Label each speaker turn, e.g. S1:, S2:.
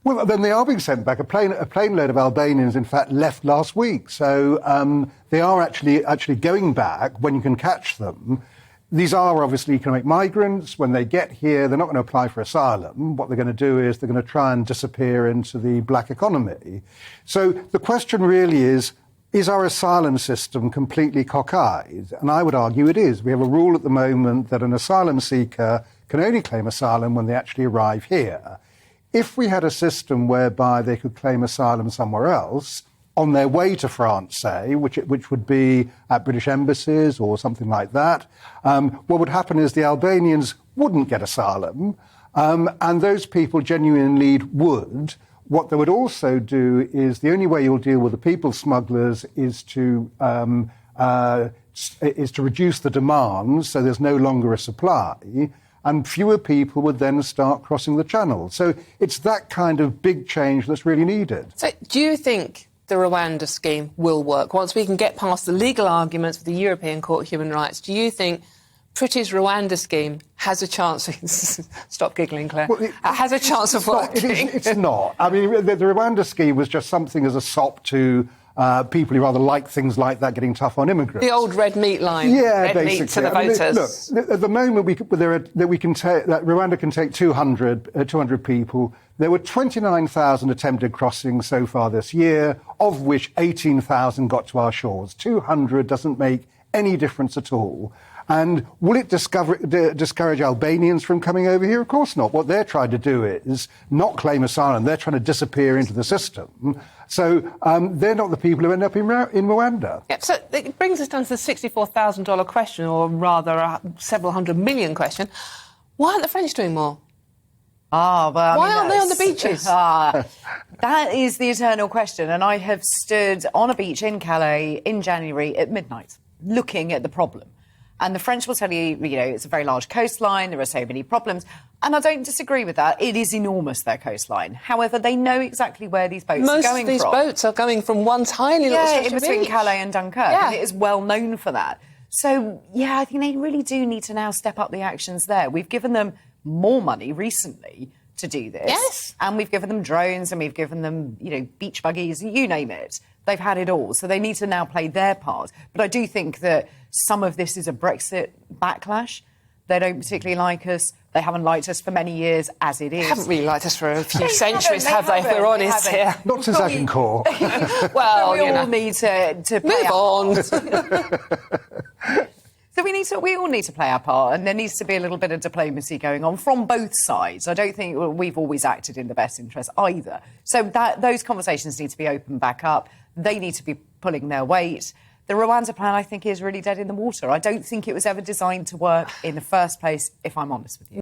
S1: Well, then they are being sent back. A plane load of Albanians, in fact, left last week. So they are actually going back when you can catch them. These are obviously economic migrants. When they get here, they're not going to apply for asylum. What they're going to do is they're going to try and disappear into the black economy. So the question really is our asylum system completely cockeyed? And I would argue it is. We have a rule at the moment that an asylum seeker can only claim asylum when they actually arrive here. If we had a system whereby they could claim asylum somewhere else, on their way to France, say, which would be at British embassies or something like that, what would happen is the Albanians wouldn't get asylum, and those people genuinely would. What they would also do is the only way you'll deal with the people smugglers is to reduce the demand, so there's no longer a supply, and fewer people would then start crossing the channel. So it's that kind of big change that's really needed.
S2: So do you think the Rwanda scheme will work? Once we can get past the legal arguments with the European Court of Human Rights, do you think Pretty's Rwanda scheme has a chance... Stop giggling, Claire. Well, has a chance of working?
S1: It's not. I mean, the Rwanda scheme was just something as a sop to people who rather like things like that getting tough on immigrants.
S2: The old red meat line.
S1: Yeah,
S2: red
S1: basically.
S2: Meat to the voters.
S1: Look, at the moment Rwanda can take 200 people. There were 29,000 attempted crossings so far this year, of which 18,000 got to our shores. 200 doesn't make any difference at all. And will it discourage Albanians from coming over here? Of course not. What they're trying to do is not claim asylum. They're trying to disappear into the system. So they're not the people who end up in Rwanda.
S2: Yep, so it brings us down to the $64,000 question, or rather a several hundred million question. Why aren't the French doing more?
S3: Well,
S2: why aren't they on the beaches?
S3: That is the eternal question. And I have stood on a beach in Calais in January at midnight looking at the problem. And the French will tell you, it's a very large coastline, there are so many problems. And I don't disagree with that. It is enormous, their coastline. However, they know exactly where these boats are going from.
S2: Most of these boats are going from one tiny little stretch
S3: in between Calais and Dunkirk. Yeah. And it is well known for that. So, I think they really do need to now step up the actions there. We've given them more money recently to do this.
S2: Yes.
S3: And we've given them drones and we've given them, beach buggies, you name it. They've had it all. So they need to now play their part. But I do think that some of this is a Brexit backlash. They don't particularly like us. They haven't liked us for many years, as it is.
S2: They haven't really liked us for a few centuries, have they, if we're honest here?
S1: Not since Agincourt.
S3: Well, we all need to play
S2: Move on.
S3: So we all need to play our part, and there needs to be a little bit of diplomacy going on from both sides. I don't think we've always acted in the best interest either. So those conversations need to be opened back up. They need to be pulling their weight. The Rwanda plan, I think, is really dead in the water. I don't think it was ever designed to work in the first place, if I'm honest with you.